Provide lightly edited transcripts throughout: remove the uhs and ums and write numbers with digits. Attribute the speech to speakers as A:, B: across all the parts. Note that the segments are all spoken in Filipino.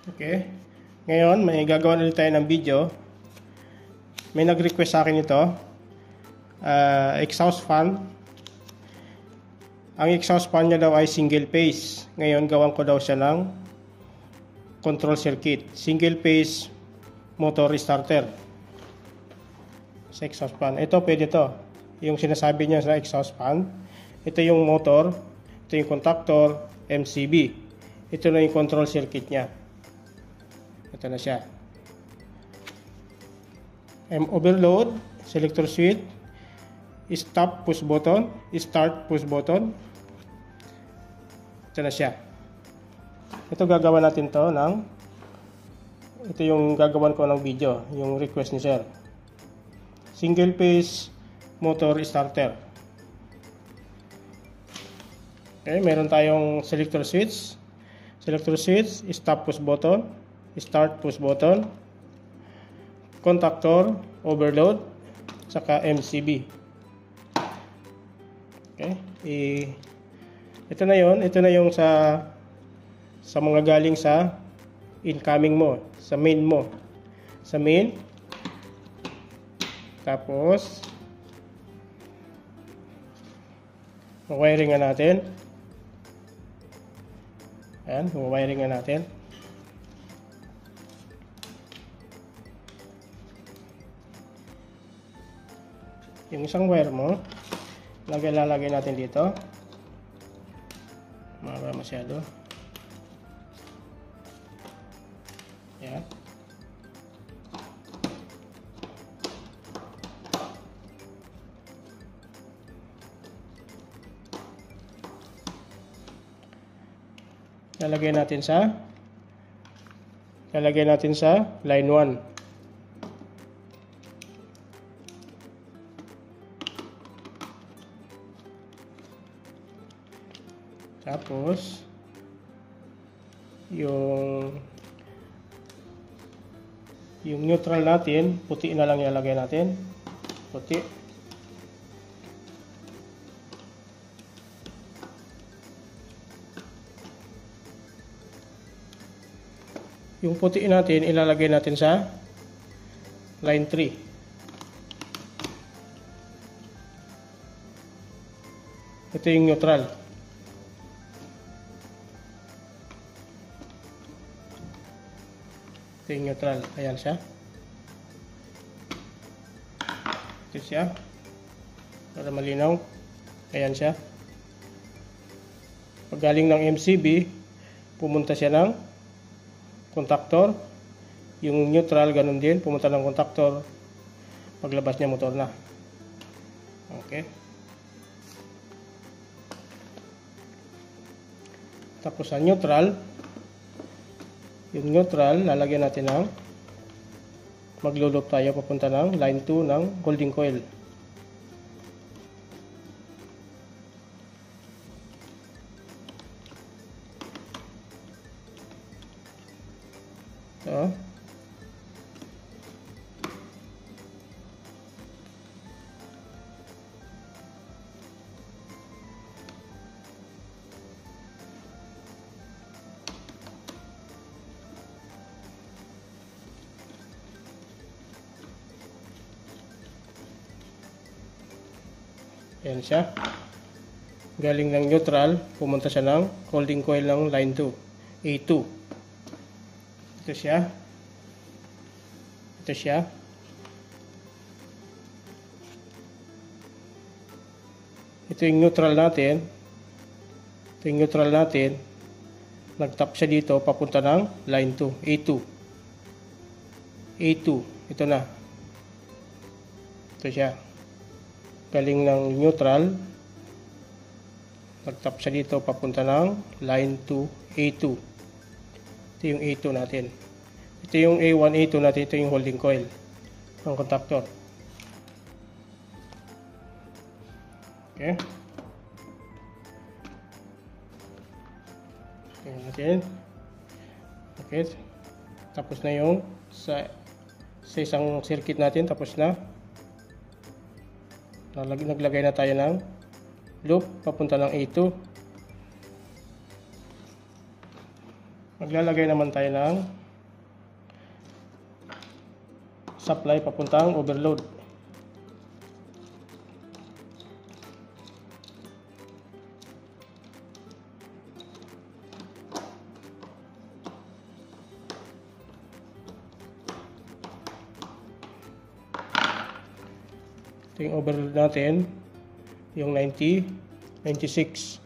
A: Okay. Ngayon, may gagawa ulit tayo ng video. May nag-request sa akin ito. Exhaust fan. Ang exhaust fan niya daw ay single phase. Ngayon, gawan ko daw siya ng control circuit. Single phase motor starter. Sa exhaust fan. Ito, pwede to. Yung sinasabi niya sa exhaust fan. Ito yung motor. Ito yung contactor, MCB. Ito na yung control circuit niya. Ito na siya. Overload, selector switch, stop push button, start push button. Ito na siya. Ito gagawa natin to ng ito yung gagawan ko ng video, yung request ni sir. Single phase motor starter. Okay, meron tayong selector switch. Selector switch, stop push button, start push button, contactor, overload, saka MCB. Okay, ito na yon. Ito na yung sa mga galing sa incoming mo, sa main mo. Sa main. Tapos wiring nga natin. Ayan, wiring nga natin. Yung isang wire mo, lalagay natin dito. Mahaba masyado. Ayan. Lalagay natin sa line 1. Tapos yung neutral natin, puti na lang ilalagay natin. Puti. Yung puti natin ilalagay natin sa line 3. Ito yung neutral. Ito yung neutral. Ayan siya. Ito siya. Para malinaw. Ayan siya. Pag galing ng MCB, pumunta siya ng contactor. Yung neutral, ganun din. Pumunta ng contactor. Paglabas niya, motor na. Okay. Tapos sa neutral, yung neutral, lalagyan natin ng maglo-loop tayo papunta ng line 2 ng holding coil. So, ayan siya. Galing ng neutral, pumunta siya ng holding coil ng line 2, A2. Ito siya. Ito siya. Ito yung neutral natin. Ito yung neutral natin. Nag-tap siya dito, papunta ng line 2, A2. A2. Ito na. Ito siya. Galing ng neutral, nag-tap siya dito papunta ng line 2, A2. Ito yung A2 natin. Ito yung A1, A2 natin. Ito yung holding coil ng contactor. Okay. Tingnan natin. Okay. Tapos na yung sa isang circuit natin. Tapos na. Naglagay na tayo ng loop papunta ng A2. Maglalagay naman tayo ng supply papuntang overload. Ito yung overload natin, yung 90, 96.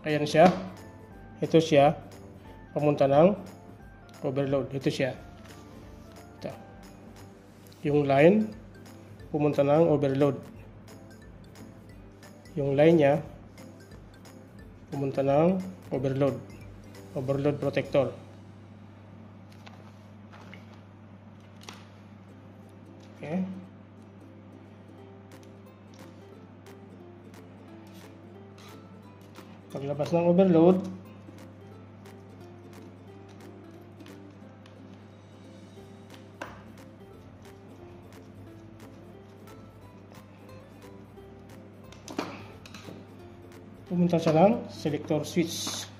A: Ayan siya. Ito siya. Pamunta ng overload. Ito siya. Ito. Yung line, pumunta ng overload. Yung line niya, pumunta ng overload. Overload protector. Okay. Paglabas ng overload, pumunta siya ng selector switch.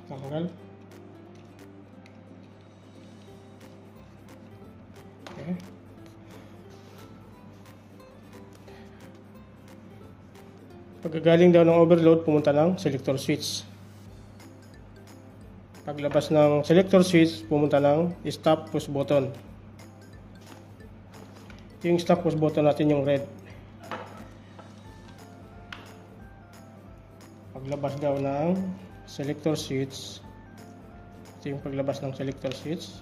A: Tanggal. Okay. Pagkagaling daw ng overload, pumunta ng selector switch. Paglabas ng selector switch, pumunta ng stop push button. Yung stop push button natin yung red. Paglabas daw ng selector switch, ito yung paglabas ng selector switch.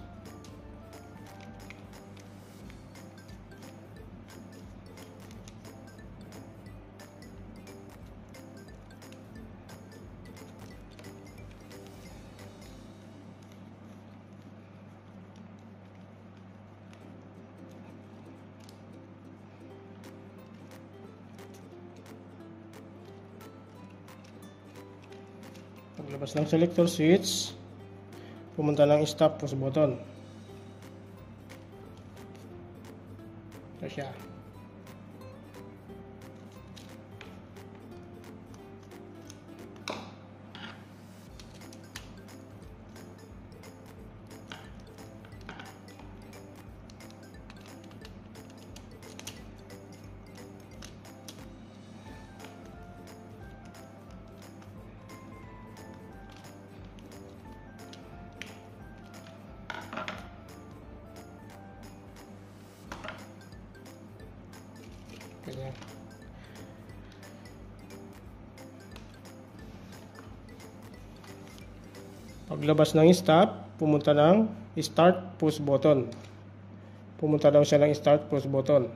A: Paglabas ng selector switch, pumunta ng stop push button. Ito siya. Ganyan. Paglabas ng stop, pumunta ng start push button. Pumunta daw siya ng start push button.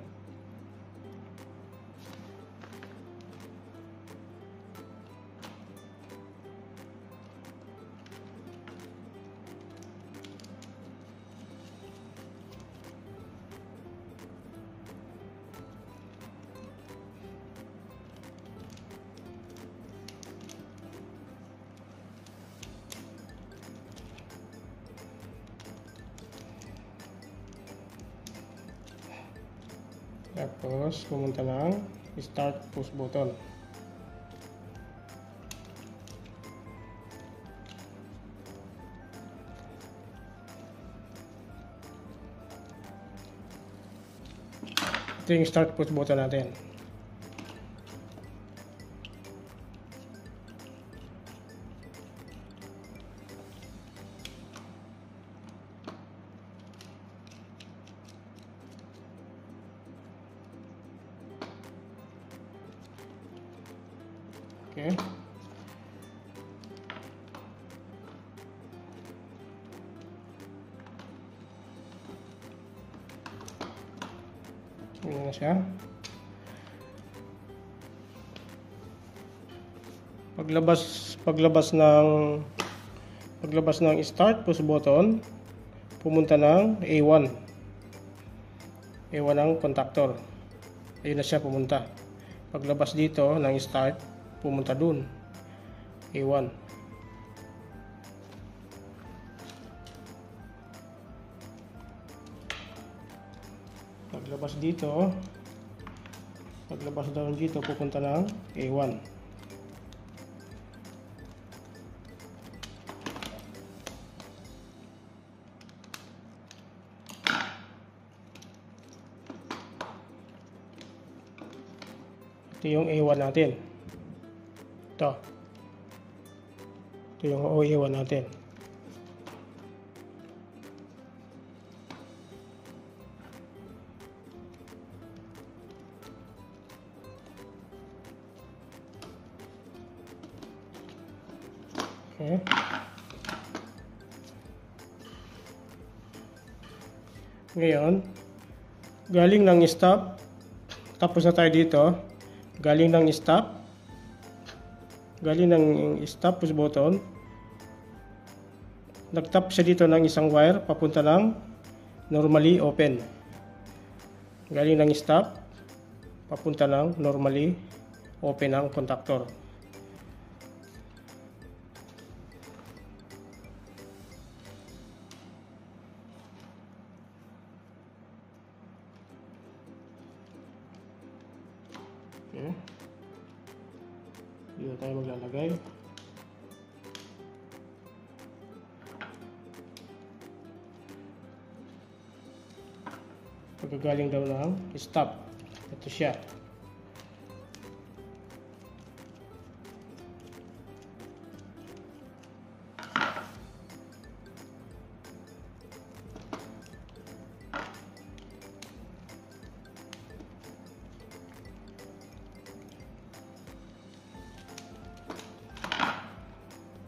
A: Tapos, pumunta ng start push button. Ito yung start push button natin. Okay. Yan na siya. Paglabas ng start push button, pumunta ng A1. A1 ang contactor. Ayun na siya pumunta. Paglabas dito ng start, pumunta dun. A1. Paglabas down dito, pupunta ng A1. Ito yung A1 natin. Ito yung A1 natin. Okay. Ngayon, galing ng stop, tapos na tayo dito. Galing ng stop push button, nagtap siya dito ng isang wire papunta ng normally open. Galing ng stop papunta ng normally open ang contactor. Okay. Dito tayo maglalagay. Pagkagaling daw ng stop, ito siya.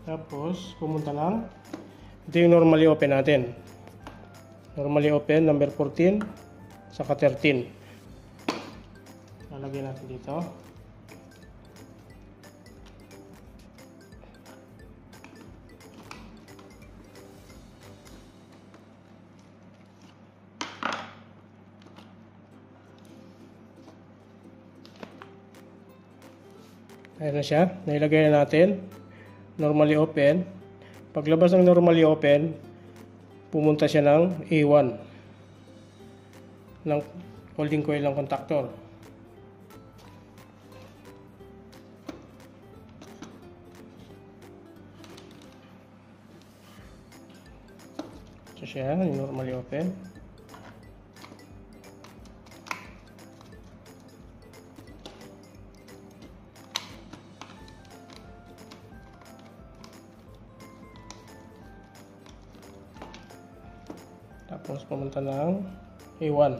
A: Tapos, pumunta lang. Ito yung normally open natin. Normally open, number 14, saka 13. Lalagyan natin dito. Ayan na siya. Nailagay na natin. Normally open. Paglabas ng normally open, pumunta siya ng A1 ng holding coil ng contactor. So siya, normally open. Tapos pumunta ng A1.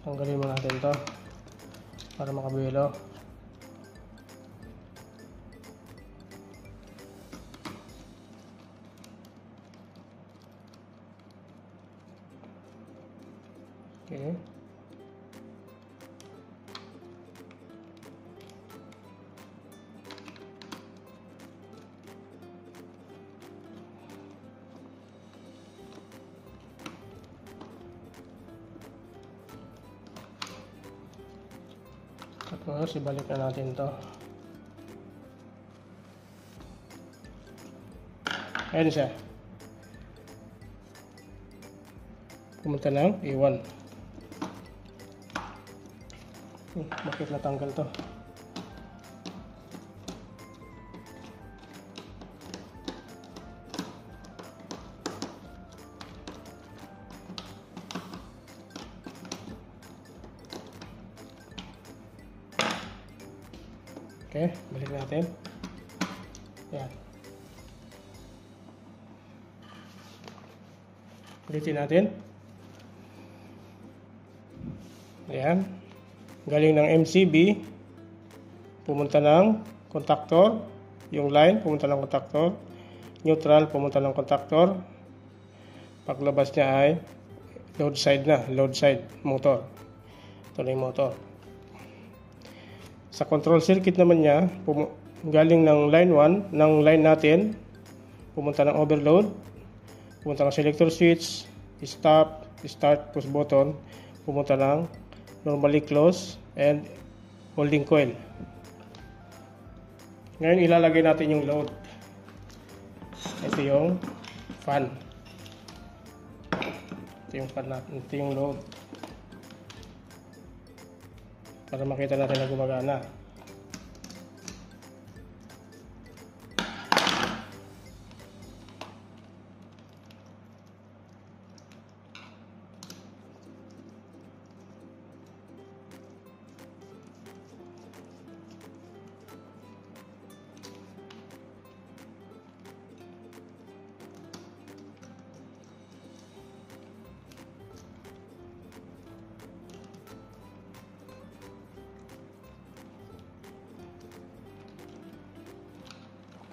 A: Tanggalin mo natin to para makabilo. Okay. Tapos, ibalik na natin to. Ayan siya. Pumunta ng A1. Bakit natanggal to? Okay, balik natin. Ayan. Ulitin natin. Ayan. Galing ng MCB, pumunta ng contactor, yung line pumunta ng contactor, neutral pumunta ng contactor. Paglabas niya ay load side na, load side motor. Ito na yung motor. Sa control circuit naman niya, galing ng line 1, ng line natin, pumunta ng overload, pumunta ng selector switch, stop, start, push button, pumunta ng normally close and holding coil. Ngayon ilalagay natin yung load. Ito yung fan. Ito yung fan natin. Ito yung load. Para makita natin na gumagana.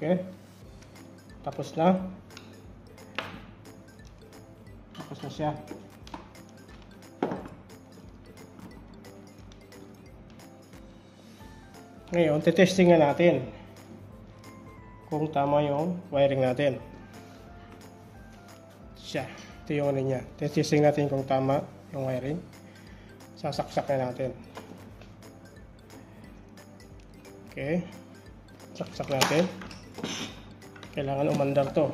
A: Okay. Tapos na. Tapos na siya. Ngayon, tetesting na natin kung tama yung wiring natin. Siya. Ito yung ano niya. Tetesting natin kung tama yung wiring. Sasaksak na natin. Okay. Saksak natin. Kailangan umandar to.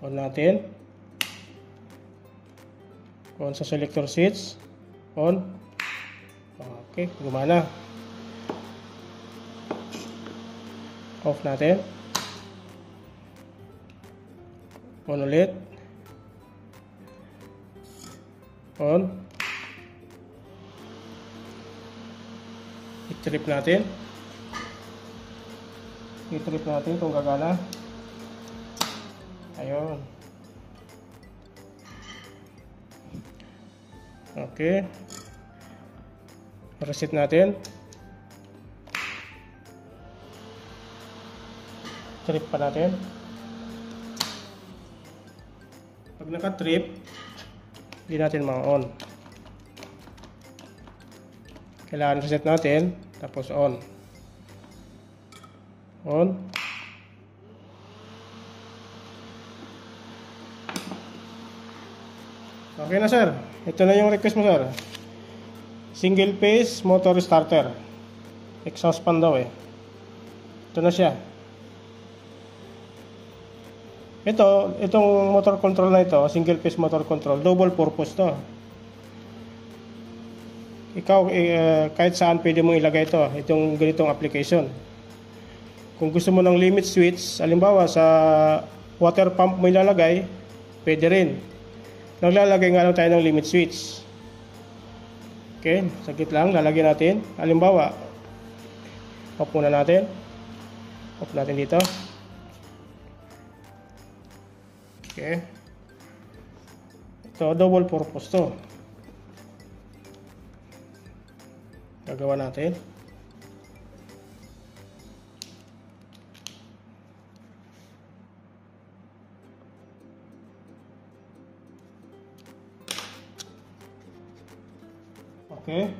A: On natin. On sa selector switch. On. Okay, gumana. Off natin. On ulit. On. I-trip natin. I-trip natin kung gagana. Ayun. Okay. Reset natin. Trip pa natin. Pag naka-trip, hindi natin ma-on. Kailangan reset natin. Tapos on. On. Okay na sir. Ito na yung request mo sir. Single phase motor starter. Exhaust fan daw eh. Ito na siya. Itong motor control na ito, single phase motor control, double purpose to. Ikaw, kahit saan pwede mong ilagay ito, itong ganitong application. Kung gusto mo ng limit switch, halimbawa sa water pump mo ilalagay, pwede rin. Naglalagay nga lang tayo ng limit switch. Okay, saglit lang, lalagyan natin. Halimbawa, off muna natin. Off natin dito. Okay. Ito, double purpose to. Gagawa natin. Okay.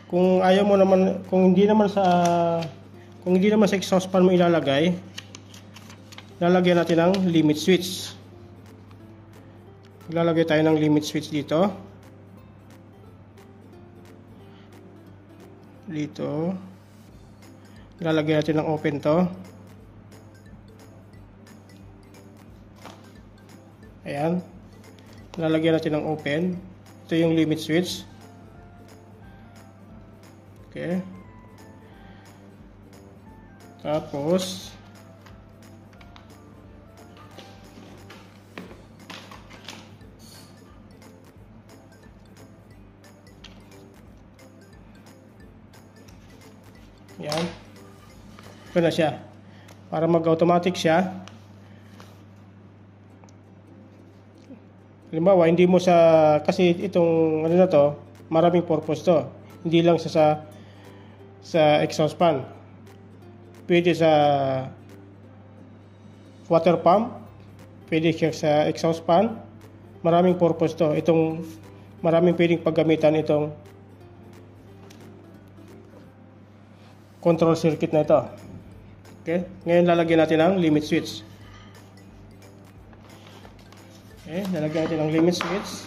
A: Kung ayaw mo naman, kung hindi naman sa exhaust fan mo ilalagay, lalagyan natin ng limit switch. Lalagay tayo ng limit switch dito. Dito. Lalagyan natin ng open to. Ayan. Lalagyan natin ng open. Ito yung limit switch. Okay. Tapos yan. Ito na siya. Para mag-automatic siya, Halimbawa, hindi mo sa, kasi itong ano na to, maraming purpose to. Hindi lang sa exhaust fan. Pwede sa water pump, pwede siya sa exhaust fan. Maraming purpose to. Maraming pwedeng paggamitan itong control circuit na ito. Okay? Ngayon lalagyan natin ang limit switch. Okay, lalagyan natin ang limit switch.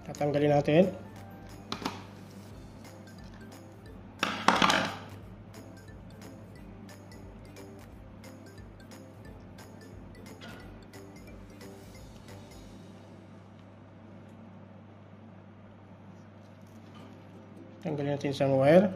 A: Tatanggalin natin. Tanggalin natin isang wire.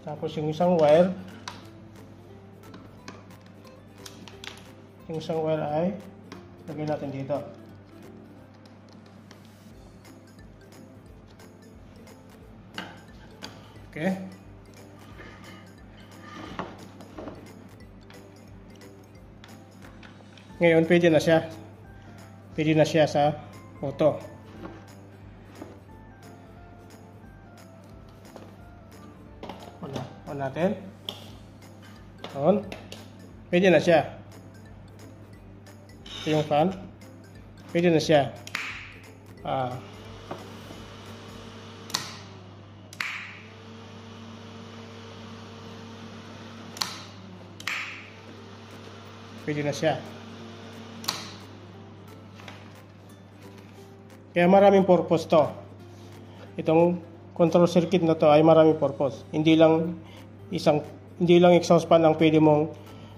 A: Tapos yung isang wire ay lagyan natin dito. Okay. Ngayon pwede na siya. Pwede na siya sa auto. On natin. On. Pwede na siya. Ito yung fan. Pwede na siya. Pwede na siya. Kaya maraming purpose to. Itong control circuit na to ay maraming purpose. Hindi lang exhaust fan ang pwede mong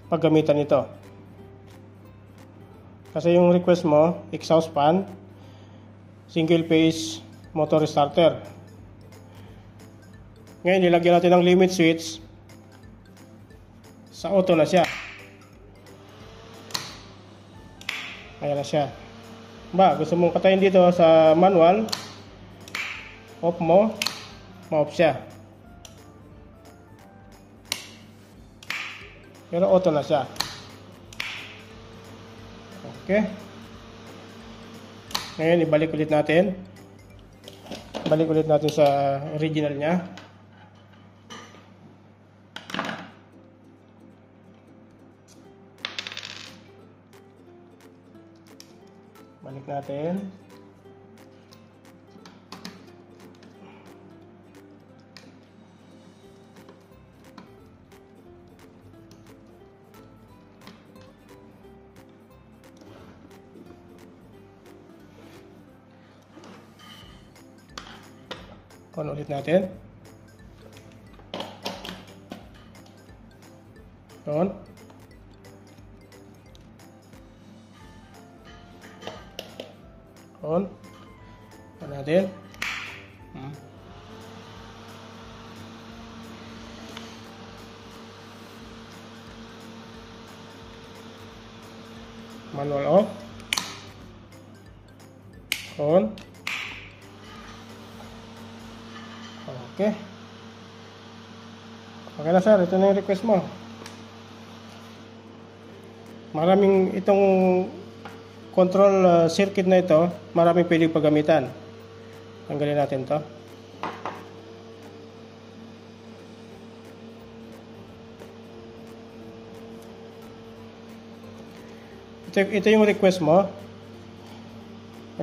A: paggamitan nito. Kasi yung request mo, exhaust fan, single phase motor starter. Ngayon nilagyan natin ng limit switch. Sa auto na siya. Ayan na siya. Gusto mong patayin dito sa manual, off mo, ma-off siya. Pero auto na siya. Okay. Ngayon ibalik ulit natin. Balik ulit natin sa original niya. Balik natin. On ulit natin. On. On. On natin. Manual off. On. Okay. Okay na sir, ito na yung request mo. Maraming itong control circuit na ito, maraming pwedeng paggamitan. Tanggalin natin to. Ito yung request mo.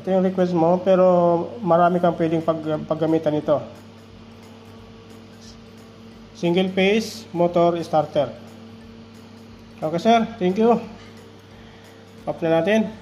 A: Ito yung request mo, pero marami kang pwedeng paggamitan ito. Single phase motor starter. Okay sir, thank you. Off na natin.